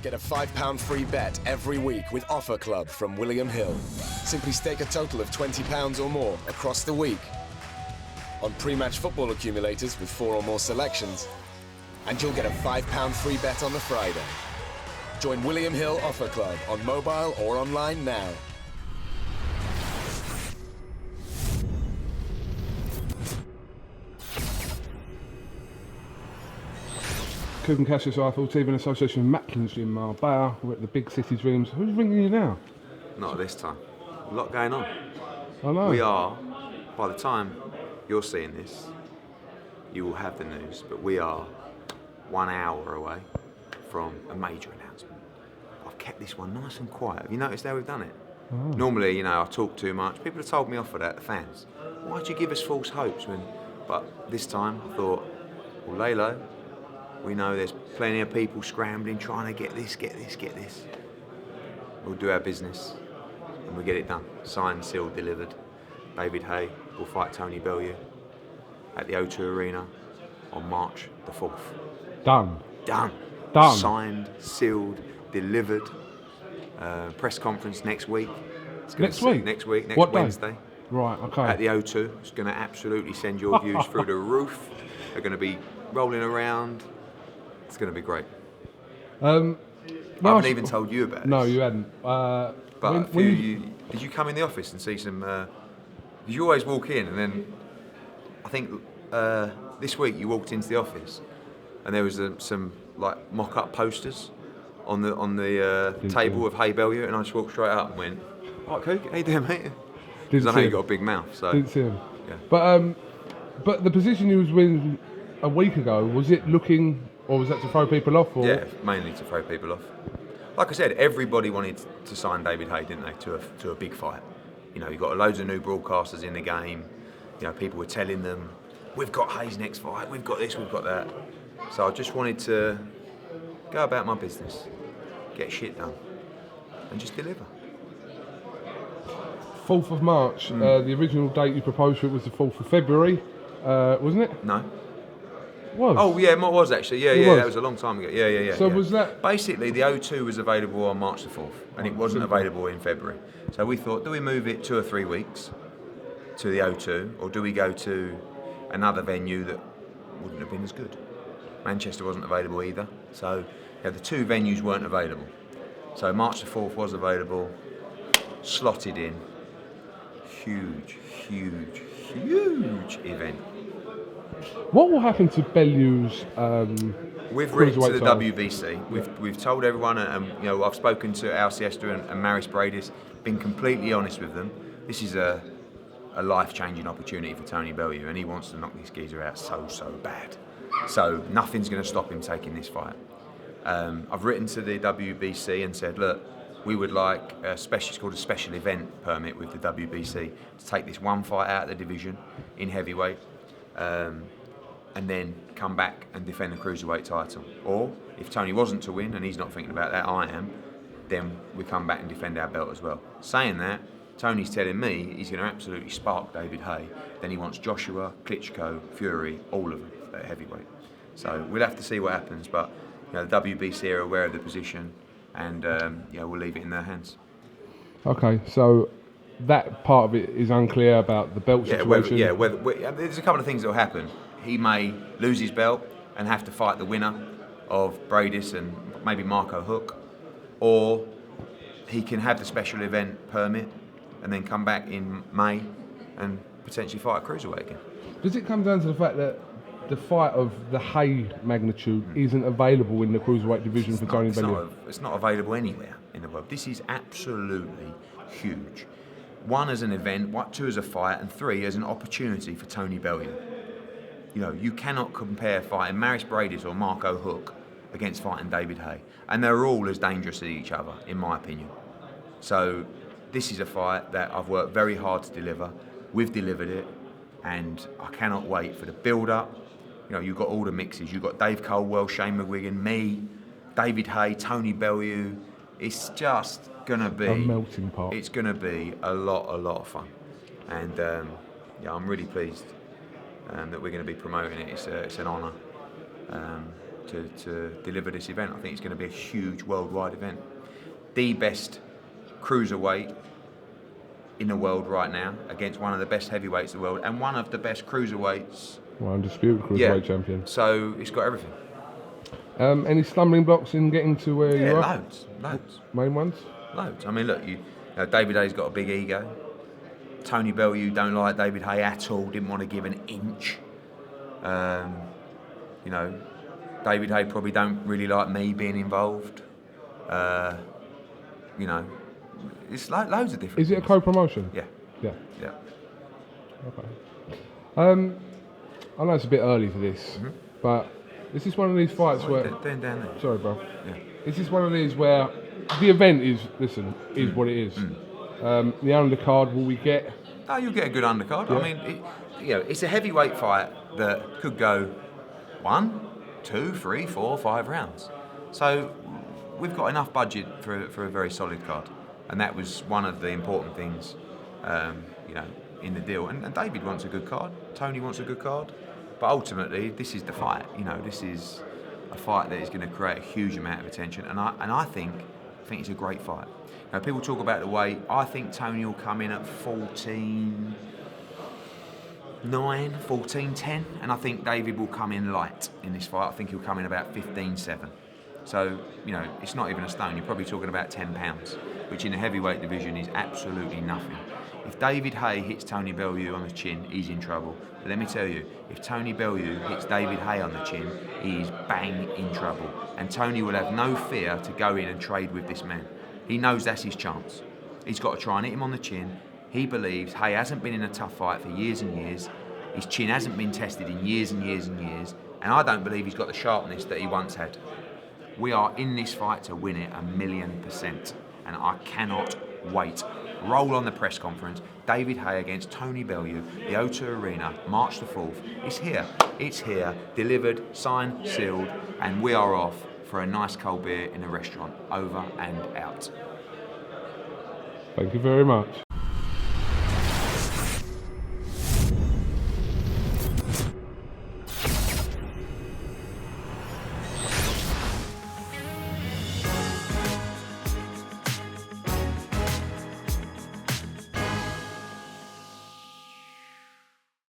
Get a £5 free bet every week with Offer Club from William Hill. Simply stake a total of £20 or more across the week on pre-match football accumulators with 4 or more selections, and you'll get a £5 free bet on the Friday. Join William Hill Offer Club on mobile or online now. Kuban Cassius Arthur, TV in association with Macklin's Gym, Marbella. We're at the Big City Dreams. Who's ringing you now? Not this time. A lot going on. I know. We are, by the time you're seeing this, you will have the news, but we are 1 hour away from a major announcement. I've kept this one nice and quiet. Have you noticed how we've done it? Oh. Normally, I talk too much. People have told me off for that, the fans. Why'd you give us false hopes? But this time, I thought, well, Laylo, we know there's plenty of people scrambling, trying to get this. We'll do our business, and we'll get it done. Signed, sealed, delivered. David Haye will fight Tony Bellew at the O2 Arena on March the 4th. Done. Signed, sealed, delivered. Press conference next week. Next week? Next Wednesday. Day? Right, okay. At the O2. It's going to absolutely send your views through the roof. They're going to be rolling around. It's going to be great. I haven't even told you about it. No, you hadn't. But did you come in the office and see some... Did you always walk in and then... I think this week you walked into the office and there was some like mock-up posters on the table of Haye Bellew, and I just walked straight up and went, "Right, Cook, how you doing, mate?" Because I know you got a big mouth, so... Didn't see him. Yeah. But the position you was in a week ago, was it looking... Or was that to throw people off? Or? Yeah, mainly to throw people off. Like I said, everybody wanted to sign David Haye, didn't they, to a big fight. You've got loads of new broadcasters in the game. People were telling them, we've got Haye's next fight, we've got this, we've got that. So I just wanted to go about my business, get shit done, and just deliver. 4th of March, the original date you proposed for it was the 4th of February, wasn't it? No. Was. Oh yeah, it was actually. Yeah, that was a long time ago. Yeah. So was that... Basically, the O2 was available on March the 4th, and it wasn't available in February. So we thought, do we move it 2 or 3 weeks to the O2, or do we go to another venue that wouldn't have been as good? Manchester wasn't available either, so the 2 venues weren't available. So March the 4th was available, slotted in. Huge event. What will happen to Bellew's? We've written to the WBC. We've told everyone, and I've spoken to Al Siesta and Maris Bradis. Been completely honest with them. This is a life-changing opportunity for Tony Bellew, and he wants to knock this geezer out so bad. So nothing's going to stop him taking this fight. I've written to the WBC and said, look, we would like it's called a special event permit with the WBC to take this one fight out of the division in heavyweight. And then come back and defend the cruiserweight title. Or if Tony wasn't to win, and he's not thinking about that, I am, then we come back and defend our belt as well. Saying that, Tony's telling me he's going to absolutely spark David Haye. Then he wants Joshua, Klitschko, Fury, all of them at heavyweight. So we'll have to see what happens, but the WBC are aware of the position, and we'll leave it in their hands. Okay, so that part of it is unclear about the belt situation. There's a couple of things that will happen. He may lose his belt and have to fight the winner of Bradis and maybe Marco Hook, or he can have the special event permit and then come back in May and potentially fight a cruiserweight again. Does it come down to the fact that the fight of the Haye magnitude isn't available in the cruiserweight division for Tony Bellew? It's not available anywhere in the world. This is absolutely huge. 1 as an event, 2 as a fight, and 3 as an opportunity for Tony Bellew. You cannot compare fighting Maris Bradis or Marco Hook against fighting David Haye. And they're all as dangerous as each other, in my opinion. So this is a fight that I've worked very hard to deliver. We've delivered it, and I cannot wait for the build-up. You've got all the mixes. You've got Dave Colwell, Shane McGuigan, me, David Haye, Tony Bellew. It's just going to be... a melting pot. It's going to be a lot of fun. And I'm really pleased that we're going to be promoting it. It's an honour. to deliver this event. I think it's going to be a huge worldwide event. The best cruiserweight in the world right now against one of the best heavyweights in the world and one of the best cruiserweights. Well, undisputed cruiserweight champion. So it's got everything. Any stumbling blocks in getting to where you are? Loads. Main ones? Loads. I mean, look, you know, David Haye's got a big ego. Tony Bellew don't like David Haye at all, didn't want to give an inch. You know, David Haye probably don't really like me being involved. You know, it's like loads of different Is it a co-promotion? Yeah. Okay. I know it's a bit early for this, but this is one of these fights where... Down there. Sorry, bro. Yeah. This is one of these where the event is what it is. The undercard, will we get... No, you'll get a good undercard. Yeah. I mean, it's a heavyweight fight that could go 1, 2, 3, 4, 5 rounds. So we've got enough budget for a very solid card. And that was one of the important things, you know, in the deal. And David wants a good card. Tony wants a good card. But ultimately, this is the fight. You know, this is a fight that is going to create a huge amount of attention. And I think it's a great fight. Now, people talk about the weight. I think Tony will come in at 14.9, 14.10, and I think David will come in light in this fight. I think he'll come in about 15.7. So, you know, it's not even a stone. You're probably talking about 10 pounds, which in the heavyweight division is absolutely nothing. If David Haye hits Tony Bellew on the chin, he's in trouble. But let me tell you, if Tony Bellew hits David Haye on the chin, he is bang in trouble. And Tony will have no fear to go in and trade with this man. He knows that's his chance. He's got to try and hit him on the chin. He believes Haye hasn't been in a tough fight for years and years. His chin hasn't been tested in years and years and years. And I don't believe he's got the sharpness that he once had. We are in this fight to win it 1,000,000%. And I cannot wait. Roll on the press conference. David Haye against Tony Bellew, the O2 Arena, March the 4th. It's here, delivered, signed, sealed, and we are off for a nice cold beer in a restaurant. Over and out. Thank you very much.